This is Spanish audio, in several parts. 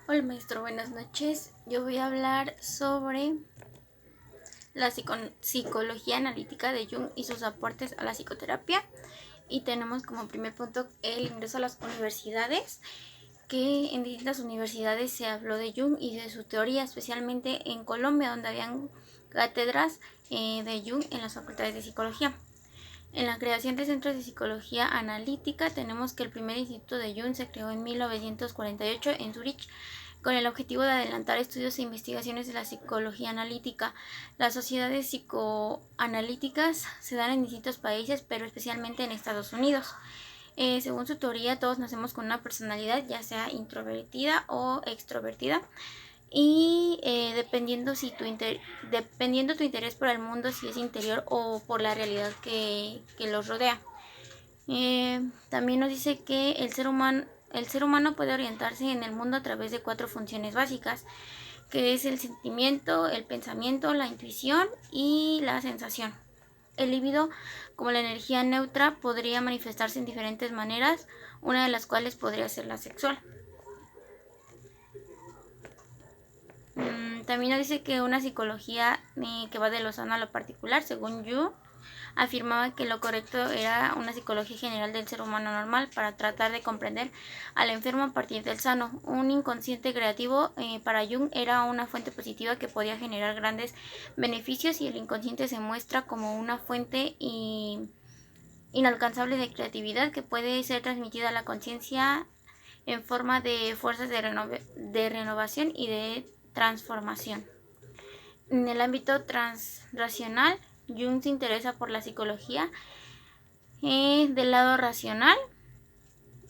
Hola maestro, buenas noches. Yo voy a hablar sobre la psicología analítica de Jung y sus aportes a la psicoterapia. Y tenemos como primer punto el ingreso a las universidades, que en distintas universidades se habló de Jung y de su teoría, especialmente en Colombia, donde habían cátedras de Jung en las facultades de psicología. En la creación de centros de psicología analítica tenemos que el primer instituto de Jung se creó en 1948 en Zurich con el objetivo de adelantar estudios e investigaciones de la psicología analítica. Las sociedades psicoanalíticas se dan en distintos países, pero especialmente en Estados Unidos. Según su teoría, todos nacemos con una personalidad, ya sea introvertida o extrovertida, y dependiendo tu interés por el mundo, si es interior o por la realidad que los rodea. También nos dice que el ser humano puede orientarse en el mundo a través de 4 funciones básicas, que es el sentimiento, el pensamiento, la intuición y la sensación. El líbido, como la energía neutra, podría manifestarse en diferentes maneras, una de las cuales podría ser la sexual. También nos dice que una psicología que va de lo sano a lo particular, según Jung, afirmaba que lo correcto era una psicología general del ser humano normal para tratar de comprender al enfermo a partir del sano. Un inconsciente creativo para Jung era una fuente positiva que podía generar grandes beneficios, y el inconsciente se muestra como una fuente inalcanzable de creatividad que puede ser transmitida a la conciencia en forma de fuerzas de renovación y de transformación. En el ámbito transracional, Jung se interesa por la psicología del lado racional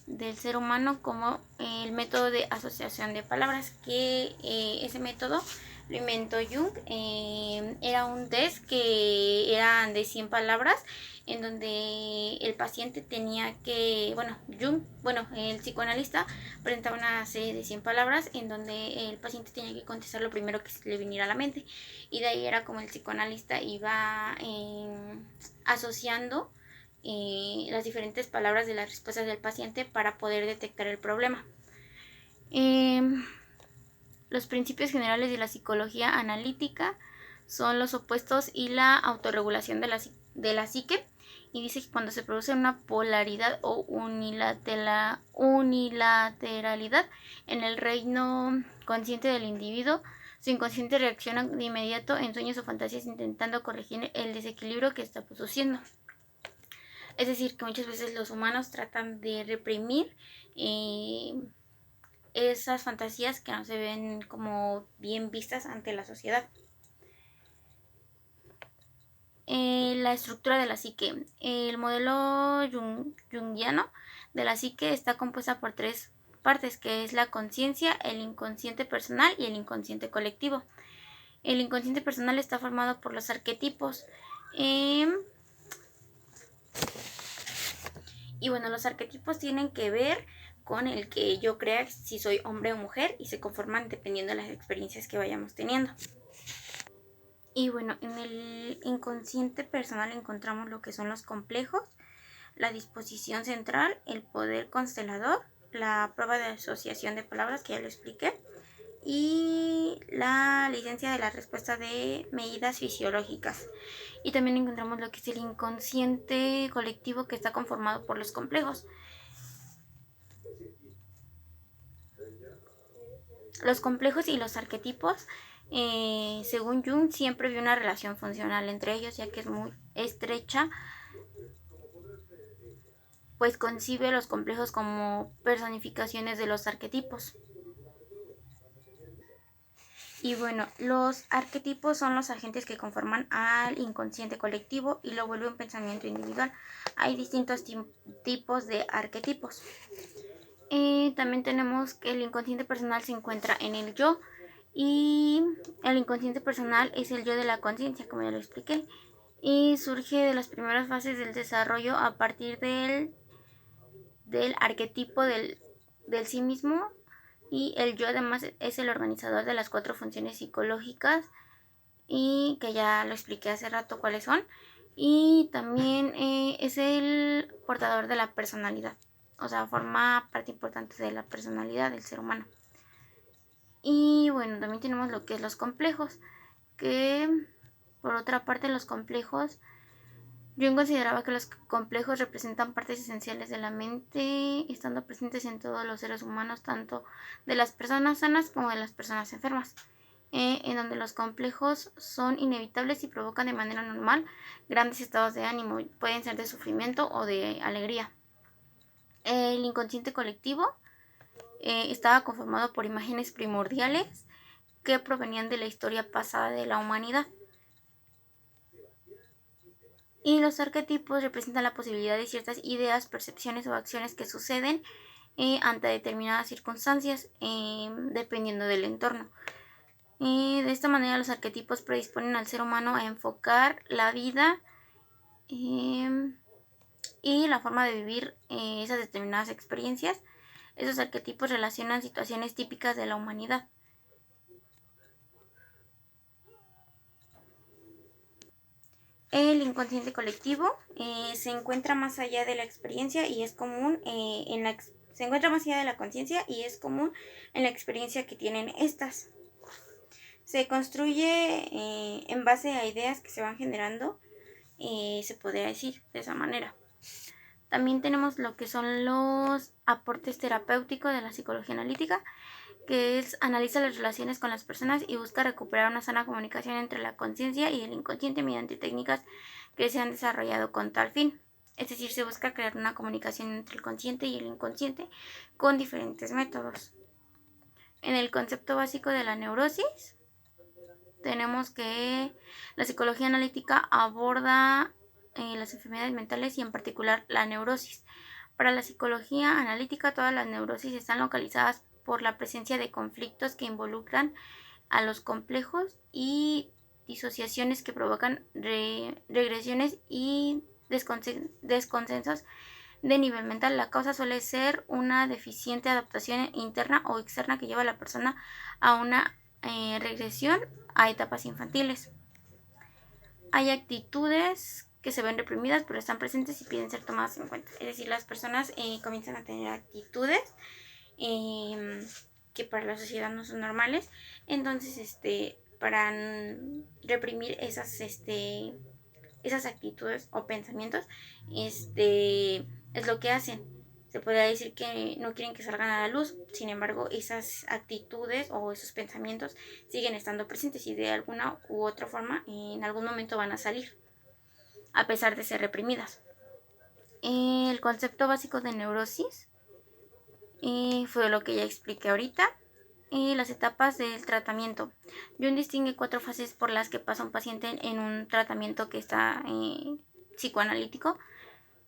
del ser humano como el método de asociación de palabras, que ese método lo inventó Jung. Era un test que eran de 100 palabras, en donde el paciente tenía que, el psicoanalista presentaba una serie de 100 palabras en donde el paciente tenía que contestar lo primero que se le viniera a la mente, y de ahí era como el psicoanalista iba asociando las diferentes palabras de las respuestas del paciente para poder detectar el problema. Eh, los principios generales de la psicología analítica son los opuestos y la autorregulación de la psique, y dice que cuando se produce una polaridad o unilateralidad en el reino consciente del individuo, su inconsciente reacciona de inmediato en sueños o fantasías intentando corregir el desequilibrio que está produciendo. Es decir, que muchas veces los humanos tratan de reprimir esas fantasías que no se ven como bien vistas ante la sociedad. La estructura de la psique. El modelo junguiano de la psique está compuesta por 3 partes, que es la conciencia, el inconsciente personal y el inconsciente colectivo. El inconsciente personal está formado por los arquetipos. Y bueno, los arquetipos tienen que ver con el que yo crea si soy hombre o mujer, y se conforman dependiendo de las experiencias que vayamos teniendo. Y bueno, en el inconsciente personal encontramos lo que son los complejos, la disposición central, el poder constelador, la prueba de asociación de palabras, que ya lo expliqué, y la licencia de la respuesta de medidas fisiológicas. Y también encontramos lo que es el inconsciente colectivo, que está conformado por los complejos. Los complejos y los arquetipos, según Jung, siempre había una relación funcional entre ellos, ya que es muy estrecha, pues concibe los complejos como personificaciones de los arquetipos. Y bueno, los arquetipos son los agentes que conforman al inconsciente colectivo y lo vuelve un pensamiento individual. Hay distintos tipos de arquetipos. También tenemos que el inconsciente personal se encuentra en el yo, y el inconsciente personal es el yo de la conciencia, como ya lo expliqué, y surge de las primeras fases del desarrollo a partir del arquetipo del sí mismo, y el yo además es el organizador de las 4 funciones psicológicas, y que ya lo expliqué hace rato cuáles son, y también es el portador de la personalidad, o sea, forma parte importante de la personalidad del ser humano. Y bueno, también tenemos lo que es los complejos, que por otra parte los complejos, Jung consideraba que los complejos representan partes esenciales de la mente, estando presentes en todos los seres humanos, tanto de las personas sanas como de las personas enfermas, en donde los complejos son inevitables y provocan de manera normal grandes estados de ánimo, pueden ser de sufrimiento o de alegría. El inconsciente colectivo estaba conformado por imágenes primordiales que provenían de la historia pasada de la humanidad. Y los arquetipos representan la posibilidad de ciertas ideas, percepciones o acciones que suceden ante determinadas circunstancias, dependiendo del entorno. De esta manera los arquetipos predisponen al ser humano a enfocar la vida y la forma de vivir esas determinadas experiencias. Esos arquetipos relacionan situaciones típicas de la humanidad. El inconsciente colectivo se encuentra más allá de la experiencia y es común se encuentra más allá de la conciencia y es común en la experiencia que tienen estas. Se construye en base a ideas que se van generando, se podría decir de esa manera. También tenemos lo que son los aportes terapéuticos de la psicología analítica, que es analiza las relaciones con las personas y busca recuperar una sana comunicación entre la conciencia y el inconsciente mediante técnicas que se han desarrollado con tal fin. Es decir, se busca crear una comunicación entre el consciente y el inconsciente con diferentes métodos. En el concepto básico de la neurosis, tenemos que la psicología analítica aborda las enfermedades mentales y en particular la neurosis. Para la psicología analítica, todas las neurosis están localizadas por la presencia de conflictos que involucran a los complejos y disociaciones que provocan regresiones y desconsensos de nivel mental. La causa suele ser una deficiente adaptación interna o externa que lleva a la persona a una regresión a etapas infantiles. Hay actitudes que se ven reprimidas pero están presentes y piden ser tomadas en cuenta. Es decir, las personas comienzan a tener actitudes que para la sociedad no son normales. Entonces, para reprimir esas actitudes o pensamientos, es lo que hacen. Se podría decir que no quieren que salgan a la luz, sin embargo, esas actitudes o esos pensamientos siguen estando presentes y de alguna u otra forma en algún momento van a salir, a pesar de ser reprimidas. El concepto básico de neurosis fue lo que ya expliqué ahorita. Las etapas del tratamiento. Jung distingue 4 fases por las que pasa un paciente en un tratamiento que está psicoanalítico,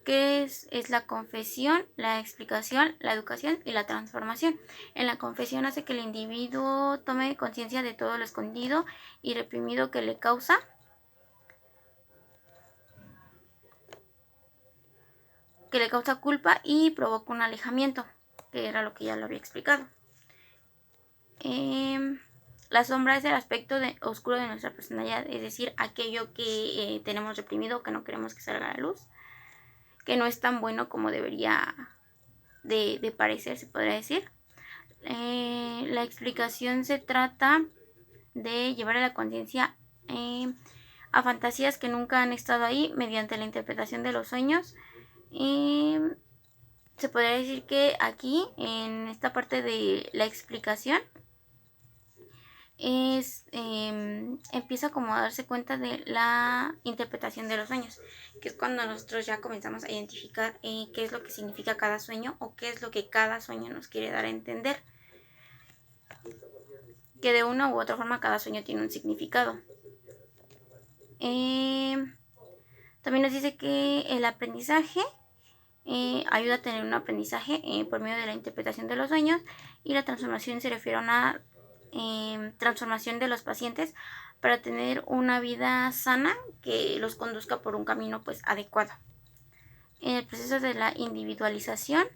que es la confesión, la explicación, la educación y la transformación. En la confesión hace que el individuo tome conciencia de todo lo escondido y reprimido que le causa culpa y provoca un alejamiento, que era lo que ya lo había explicado. La sombra es el aspecto oscuro de nuestra personalidad, es decir, aquello que tenemos reprimido, que no queremos que salga a la luz, que no es tan bueno como debería de parecer, se podría decir. La explicación se trata de llevar a la conciencia a fantasías que nunca han estado ahí mediante la interpretación de los sueños. Se podría decir que aquí, en esta parte de la explicación, empieza como a darse cuenta de la interpretación de los sueños, que es cuando nosotros ya comenzamos a identificar qué es lo que significa cada sueño o qué es lo que cada sueño nos quiere dar a entender, que de una u otra forma cada sueño tiene un significado. También nos dice que el aprendizaje ayuda a tener un aprendizaje por medio de la interpretación de los sueños, y la transformación se refiere a una transformación de los pacientes para tener una vida sana que los conduzca por un camino pues adecuado. El proceso de la individualización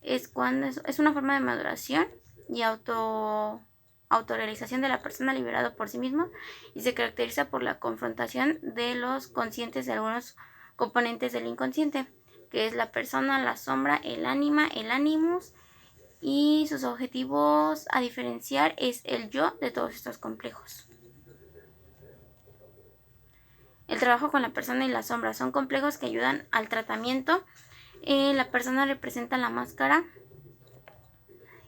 es cuando es una forma de maduración y autorrealización de la persona liberado por sí mismo, y se caracteriza por la confrontación de los conscientes de algunos componentes del inconsciente, que es la persona, la sombra, el ánima, el animus y sus objetivos a diferenciar es el yo de todos estos complejos. El trabajo con la persona y la sombra son complejos que ayudan al tratamiento. La persona representa la máscara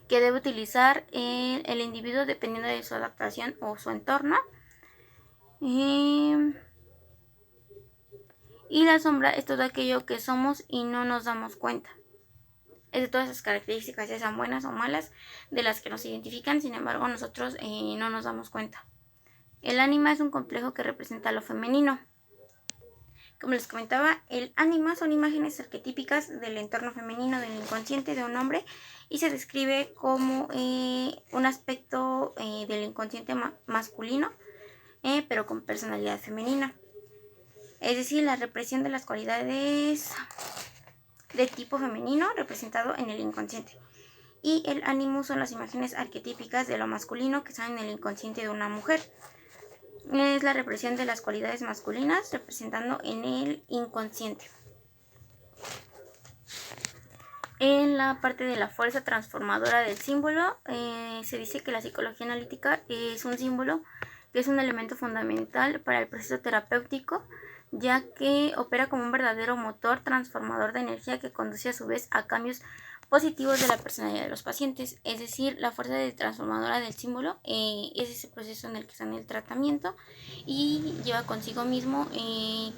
que debe utilizar el individuo dependiendo de su adaptación o su entorno. Y la sombra es todo aquello que somos y no nos damos cuenta. Es de todas esas características, ya sean buenas o malas, de las que nos identifican, sin embargo nosotros no nos damos cuenta. El ánima es un complejo que representa lo femenino. Como les comentaba, el ánima son imágenes arquetípicas del entorno femenino, del inconsciente de un hombre, y se describe como un aspecto del inconsciente masculino, pero con personalidad femenina. Es decir, la represión de las cualidades de tipo femenino representado en el inconsciente. Y el ánimo son las imágenes arquetípicas de lo masculino que están en el inconsciente de una mujer. Es la represión de las cualidades masculinas representando en el inconsciente. En la parte de la fuerza transformadora del símbolo, se dice que la psicología analítica es un símbolo que es un elemento fundamental para el proceso terapéutico, ya que opera como un verdadero motor transformador de energía que conduce a su vez a cambios positivos de la personalidad de los pacientes. Es decir, la fuerza transformadora del símbolo es ese proceso en el que está en el tratamiento y lleva consigo mismo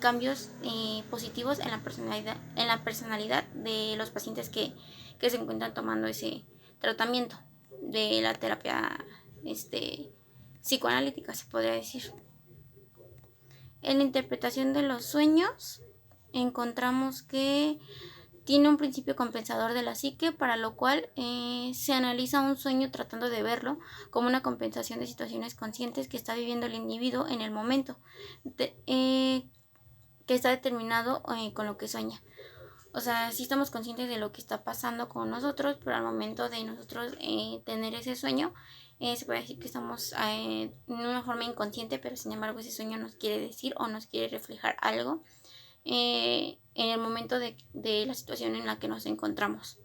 cambios positivos en la personalidad de los pacientes que se encuentran tomando ese tratamiento de la terapia psicoanalítica, se podría decir. En la interpretación de los sueños encontramos que tiene un principio compensador de la psique, para lo cual se analiza un sueño tratando de verlo como una compensación de situaciones conscientes que está viviendo el individuo en el momento, que está determinado con lo que sueña. O sea, sí estamos conscientes de lo que está pasando con nosotros, pero al momento de nosotros tener ese sueño, se puede decir que estamos en una forma inconsciente, pero sin embargo ese sueño nos quiere decir o nos quiere reflejar algo en el momento de la situación en la que nos encontramos.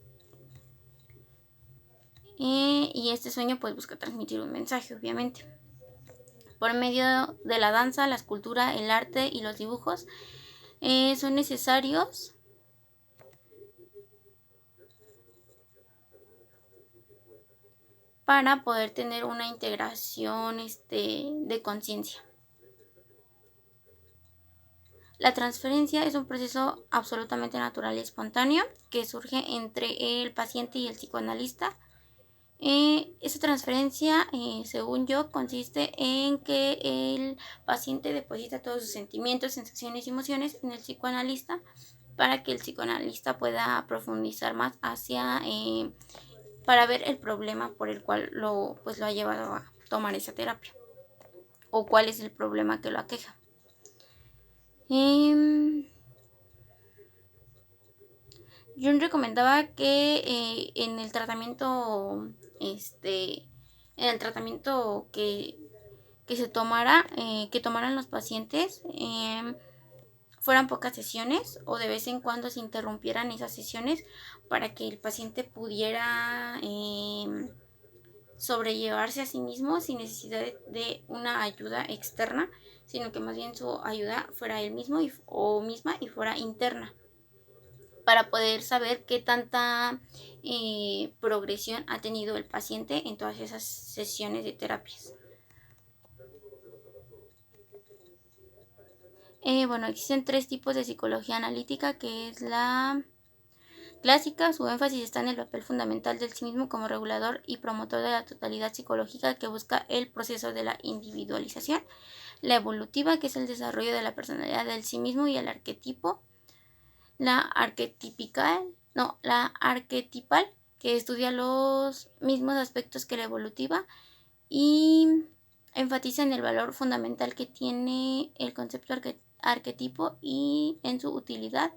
Y este sueño pues busca transmitir un mensaje, obviamente. Por medio de la danza, la escultura, el arte y los dibujos son necesarios para poder tener una integración de conciencia. La transferencia es un proceso absolutamente natural y espontáneo que surge entre el paciente y el psicoanalista. Esa transferencia, según yo, consiste en que el paciente deposita todos sus sentimientos, sensaciones y emociones en el psicoanalista para que el psicoanalista pueda profundizar más para ver el problema por el cual lo ha llevado a tomar esa terapia o cuál es el problema que lo aqueja. Jung recomendaba que en el tratamiento que se tomara, que tomaran los pacientes, fueran pocas sesiones o de vez en cuando se interrumpieran esas sesiones para que el paciente pudiera sobrellevarse a sí mismo sin necesidad de una ayuda externa, sino que más bien su ayuda fuera él mismo o misma y fuera interna, para poder saber qué tanta progresión ha tenido el paciente en todas esas sesiones de terapias. Existen 3 tipos de psicología analítica, que es la clásica. Su énfasis está en el papel fundamental del sí mismo como regulador y promotor de la totalidad psicológica, que busca el proceso de la individualización. La evolutiva, que es el desarrollo de la personalidad del sí mismo y el arquetipo. La arquetipal, que estudia los mismos aspectos que la evolutiva y enfatiza en el valor fundamental que tiene el concepto arquetipo y en su utilidad